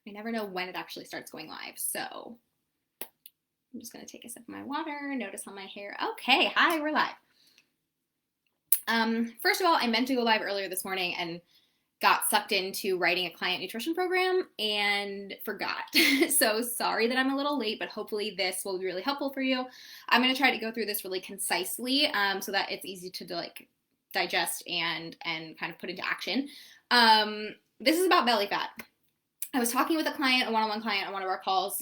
I never know when it actually starts going live. So I'm just going to take a sip of my water. Notice on my hair. Okay, hi, we're live. First of all, I meant to go live earlier this morning and got sucked into writing a client nutrition program and forgot. So sorry that I'm a little late, but hopefully this will be really helpful for you. I'm going to try to go through this really concisely so that it's easy to like digest and kind of put into action. This is about belly fat. I was talking with a client, a one-on-one client on one of our calls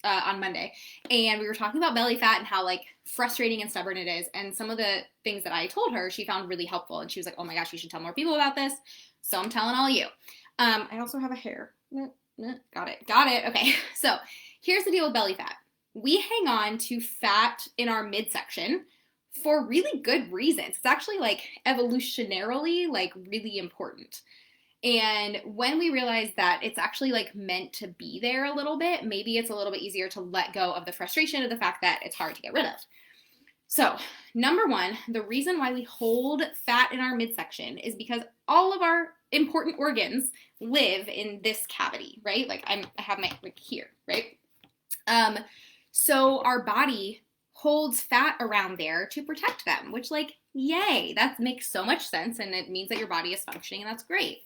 on Monday, and we were talking about belly fat and how like frustrating and stubborn it is, and some of the things that I told her she found really helpful, and she was like, oh my gosh, you should tell more people about this, so I'm telling all you. I also have a hair. Got it. Okay, so here's the deal with belly fat. We hang on to fat in our midsection for really good reasons. It's actually like evolutionarily like really important. And when we realize that it's actually like meant to be there a little bit, maybe it's a little bit easier to let go of the frustration of the fact that it's hard to get rid of. So, number one, the reason why we hold fat in our midsection is because all of our important organs live in this cavity, right? Like I have my like here, right? So our body holds fat around there to protect them, which like, yay, that makes so much sense, and it means that your body is functioning, and that's great.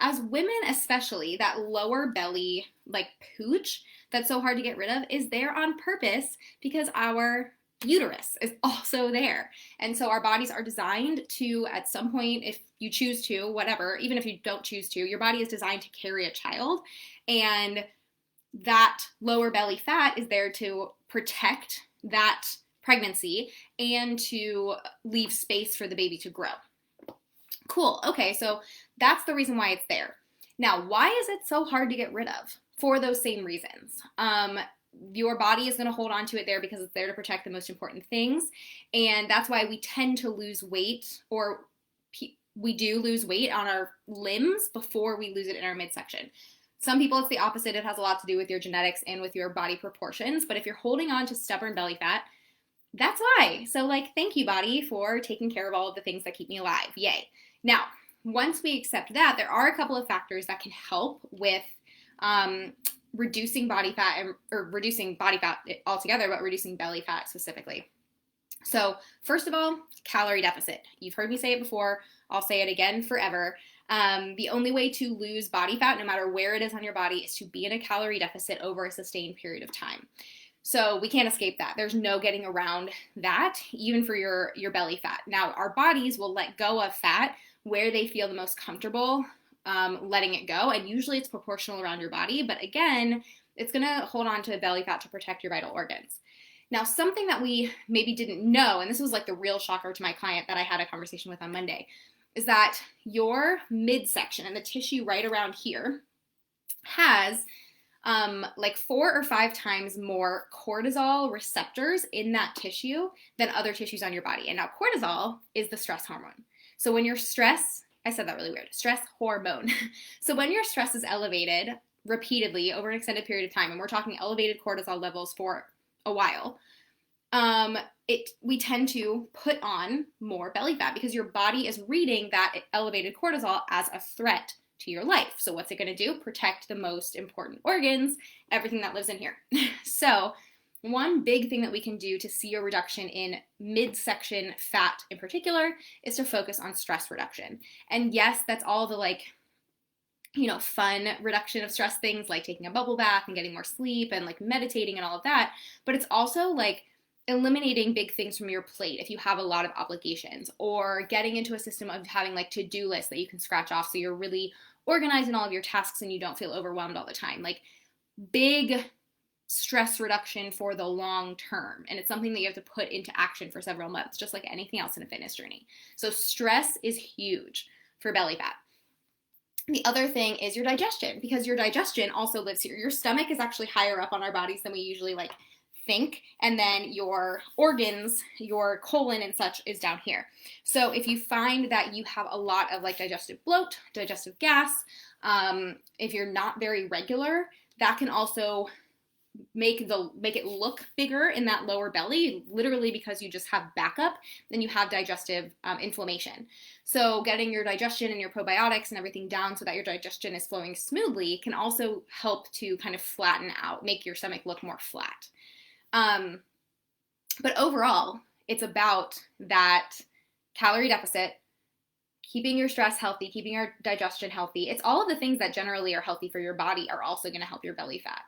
As women especially, that lower belly like pooch that's so hard to get rid of is there on purpose because our uterus is also there. And so our bodies are designed to, at some point, if you choose to, whatever, even if you don't choose to, your body is designed to carry a child, and that lower belly fat is there to protect that pregnancy and to leave space for the baby to grow. Cool. Okay, so that's the reason why it's there. Now, why is it so hard to get rid of? For those same reasons. Your body is going to hold on to it there because it's there to protect the most important things, and that's why we tend to lose weight, or we do lose weight on our limbs before we lose it in our midsection. Some people, it's the opposite. It has a lot to do with your genetics and with your body proportions, but if you're holding on to stubborn belly fat, that's why. So like, thank you, body, for taking care of all of the things that keep me alive. Yay. Now, once we accept that, there are a couple of factors that can help with reducing body fat, or reducing body fat altogether, but reducing belly fat specifically. So first of all, calorie deficit. You've heard me say it before. I'll say it again forever. The only way to lose body fat, no matter where it is on your body, is to be in a calorie deficit over a sustained period of time. So we can't escape that. There's no getting around that, even for your belly fat. Now, our bodies will let go of fat where they feel the most comfortable letting it go, and usually it's proportional around your body, but again, it's going to hold on to belly fat to protect your vital organs. Now, something that we maybe didn't know, and this was like the real shocker to my client that I had a conversation with on Monday, is that your midsection and the tissue right around here has like 4 or 5 times more cortisol receptors in that tissue than other tissues on your body. And now cortisol is the stress hormone. So when your stress, I said that really weird, stress hormone. So when your stress is elevated repeatedly over an extended period of time, and we're talking elevated cortisol levels for a while, we tend to put on more belly fat because your body is reading that elevated cortisol as a threat to your life. So what's it going to do? Protect the most important organs, everything that lives in here. So one big thing that we can do to see a reduction in midsection fat in particular is to focus on stress reduction. And yes, that's all the like, fun reduction of stress things like taking a bubble bath and getting more sleep and like meditating and all of that. But it's also like eliminating big things from your plate if you have a lot of obligations, or getting into a system of having like to-do lists that you can scratch off so you're really organized in all of your tasks and you don't feel overwhelmed all the time. Like big stress reduction for the long term. And it's something that you have to put into action for several months, just like anything else in a fitness journey. So stress is huge for belly fat. The other thing is your digestion, because your digestion also lives here. Your stomach is actually higher up on our bodies than we usually like think, and then your organs, your colon and such, is down here. So if you find that you have a lot of like digestive bloat, digestive gas, if you're not very regular, that can also make it look bigger in that lower belly, literally because you just have backup, then you have digestive inflammation. So getting your digestion and your probiotics and everything down so that your digestion is flowing smoothly can also help to kind of flatten out, make your stomach look more flat. But overall, it's about that calorie deficit, keeping your stress healthy, keeping your digestion healthy. It's all of the things that generally are healthy for your body are also going to help your belly fat.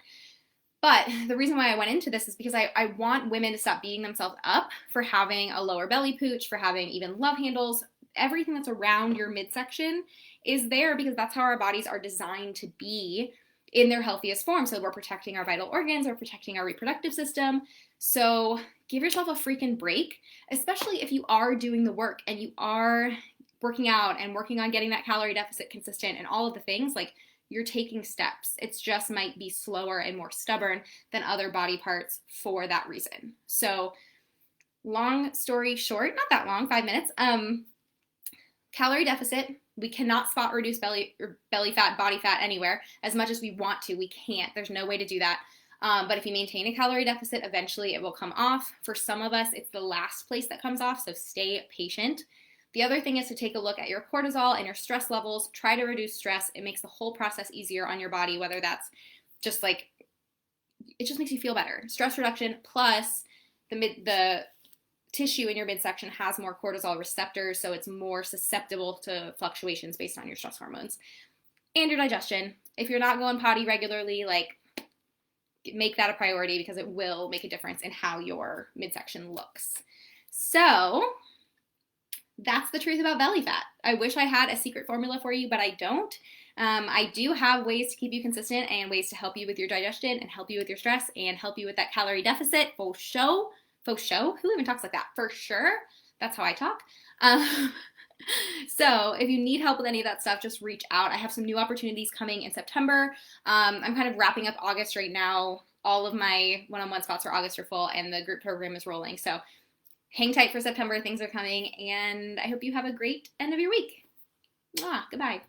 But the reason why I went into this is because I want women to stop beating themselves up for having a lower belly pooch, for having even love handles. Everything that's around your midsection is there because that's how our bodies are designed to be in their healthiest form. So we're protecting our vital organs, we're protecting our reproductive system. So give yourself a freaking break, especially if you are doing the work and you are working out and working on getting that calorie deficit consistent and all of the things. Like, you're taking steps. It just might be slower and more stubborn than other body parts for that reason. So long story short, not that long, 5 minutes, calorie deficit, we cannot spot reduce belly fat, body fat anywhere. As much as we want to, we can't. There's no way to do that. But if you maintain a calorie deficit, eventually it will come off. For some of us, it's the last place that comes off, so stay patient. The other thing is to take a look at your cortisol and your stress levels. Try to reduce stress. It makes the whole process easier on your body, whether that's just like, it just makes you feel better. Stress reduction plus the tissue in your midsection has more cortisol receptors, so it's more susceptible to fluctuations based on your stress hormones. And your digestion. If you're not going potty regularly, like, make that a priority because it will make a difference in how your midsection looks. So that's the truth about belly fat. I wish I had a secret formula for you, but I don't. I do have ways to keep you consistent and ways to help you with your digestion and help you with your stress and help you with that calorie deficit. For show. Who even talks like that? For sure. That's how I talk. So if you need help with any of that stuff, just reach out. I have some new opportunities coming in September. I'm kind of wrapping up August right now. All of my one-on-one spots for August are full and the group program is rolling. So hang tight for September. Things are coming, and I hope you have a great end of your week. Goodbye.